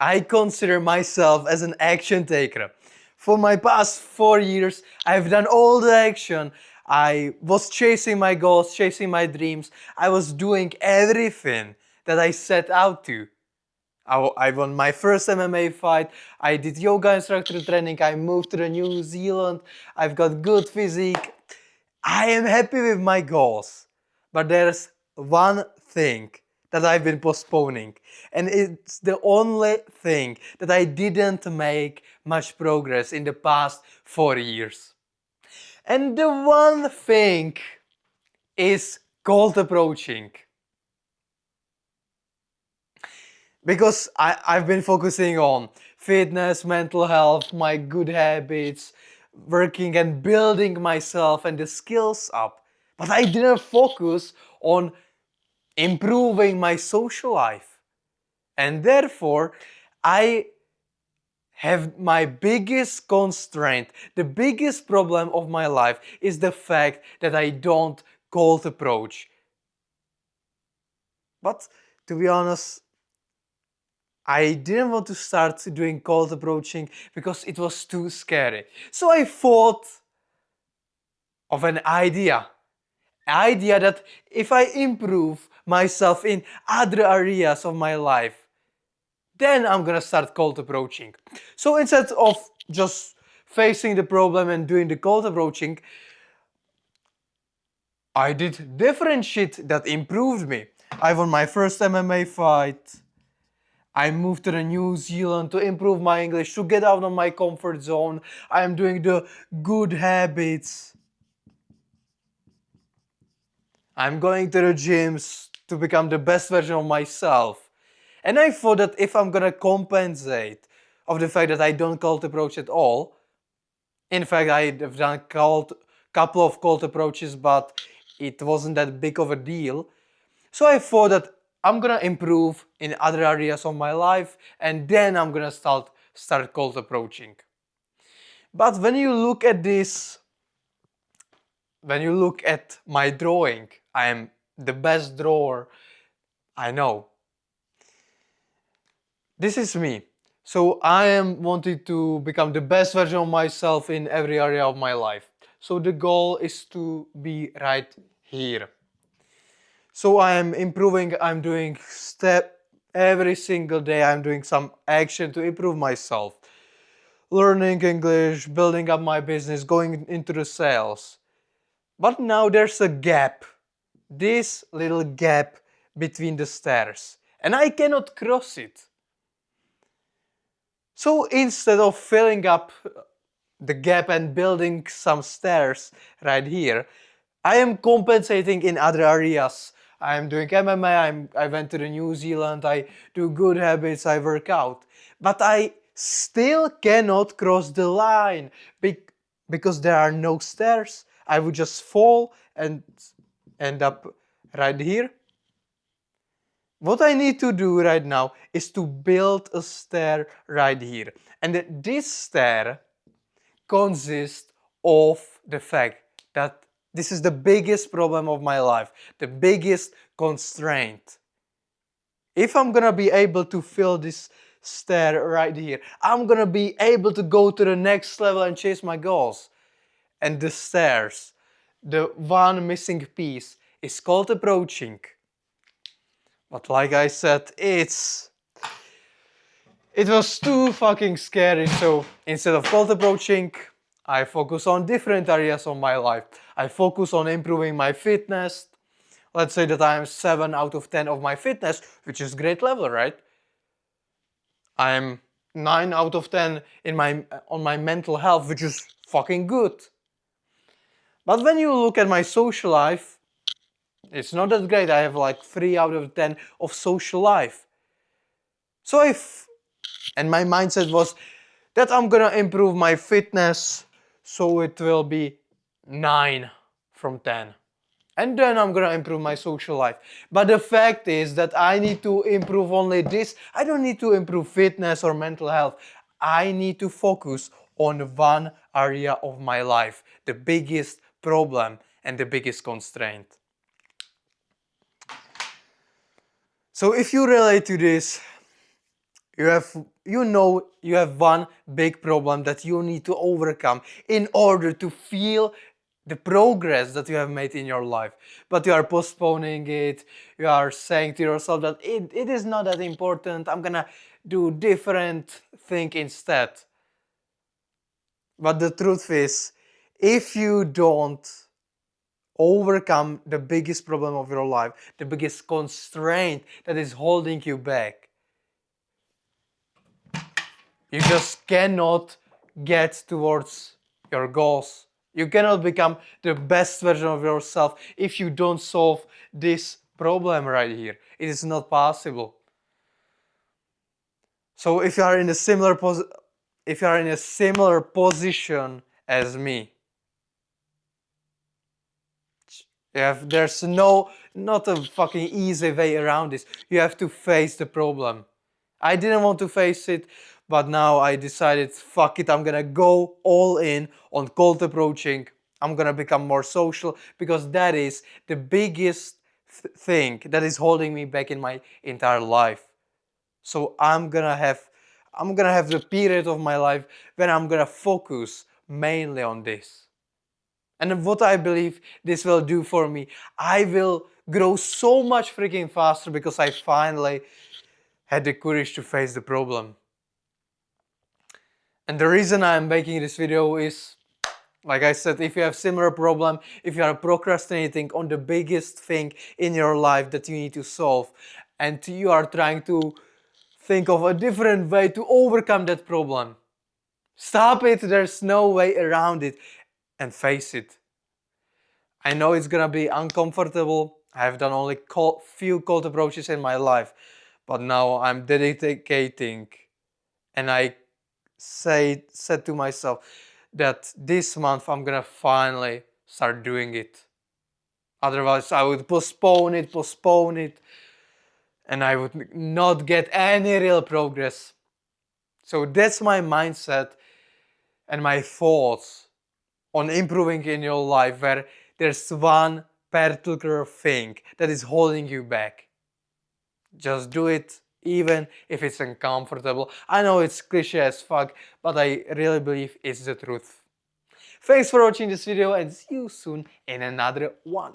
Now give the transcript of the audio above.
I consider myself as an action taker. For my past 4 years, I've done all the action. I was chasing my goals, chasing my dreams. I was doing everything that I set out to. I won my first MMA fight. I did yoga instructor training. I moved to the New Zealand. I've got good physique. I am happy with my goals. But there's one thing that I've been postponing. And it's the only thing that I didn't make much progress in the past 4 years. And the one thing is cold approaching. Because I've been focusing on fitness, mental health, my good habits, working and building myself and the skills up. But I didn't focus on improving my social life. And therefore, I have my biggest constraint, the biggest problem of my life is the fact that I don't cold approach. But to be honest, I didn't want to start doing cold approaching because it was too scary. So I thought of an idea that if I improve myself in other areas of my life, then I'm gonna start cold approaching. So instead of just facing the problem and doing the cold approaching, I did different shit that improved me. I won my first MMA fight. I moved to the New Zealand to improve my English, to get out of my comfort zone. I am doing the good habits. I'm going to the gyms to become the best version of myself. And I thought that if I'm gonna compensate of the fact that I don't cold approach at all, in fact I have done couple of cold approaches, but it wasn't that big of a deal. So I thought that I'm gonna improve in other areas of my life and then I'm gonna start cold approaching. But when you look at this, when you look at my drawing, I am the best drawer I know. This is me. So I am wanting to become the best version of myself in every area of my life. So the goal is to be right here. So I am improving, I'm doing every single day I'm doing some action to improve myself. Learning English, building up my business, going into the sales. But now there's a gap. This little gap between the stairs. And I cannot cross it. So instead of filling up the gap and building some stairs right here, I am compensating in other areas. I am doing MMA, I went to the New Zealand, I do good habits, I work out. But I still cannot cross the line because there are no stairs. I would just fall and end up right here. What I need to do right now is to build a stair right here. And this stair consists of the fact that this is the biggest problem of my life, the biggest constraint. If I'm gonna be able to fill this stair right here, I'm gonna be able to go to the next level and chase my goals. And the stairs, the one missing piece, is called approaching. But like I said, it was too fucking scary, so instead of cold approaching, I focus on different areas of my life. I focus on improving my fitness. Let's say that I am 7 out of 10 of my fitness, which is great level, right? I am 9 out of 10 on my mental health, which is fucking good. But when you look at my social life, it's not that great. I have like 3 out of 10 of social life. So and my mindset was that I'm gonna improve my fitness, so it will be 9 from 10. And then I'm gonna improve my social life. But the fact is that I need to improve only this. I don't need to improve fitness or mental health. I need to focus on one area of my life, the biggest problem and the biggest constraint. So if you relate to this, You have one big problem that you need to overcome in order to feel the progress that you have made in your life. But you are postponing it. You are saying to yourself that it is not that important. I'm gonna do different thing instead. But the truth is, if you don't overcome the biggest problem of your life, the biggest constraint that is holding you back, you just cannot get towards your goals. You cannot become the best version of yourself if you don't solve this problem right here. It is not possible. So if you are in a similar position as me, there's not a fucking easy way around this. You have to face the problem. I didn't want to face it, but now I decided, fuck it, I'm gonna go all in on cold approaching. I'm gonna become more social because that is the biggest thing that is holding me back in my entire life. So I'm gonna have the period of my life when I'm gonna focus mainly on this. And what I believe this will do for me, I will grow so much freaking faster because I finally had the courage to face the problem. And the reason I'm making this video is, like I said, if you have similar problem, if you are procrastinating on the biggest thing in your life that you need to solve, and you are trying to think of a different way to overcome that problem, stop it, there's no way around it, and face it. I know it's gonna be uncomfortable. I have done only few cold approaches in my life, but now I'm dedicating, and I said to myself that this month I'm gonna finally start doing it. Otherwise, I would postpone it, and I would not get any real progress. So that's my mindset and my thoughts on improving in your life, where there's one particular thing that is holding you back. Just do it, even if it's uncomfortable. I know it's cliche as fuck, but I really believe it's the truth. Thanks for watching this video, and see you soon in another one.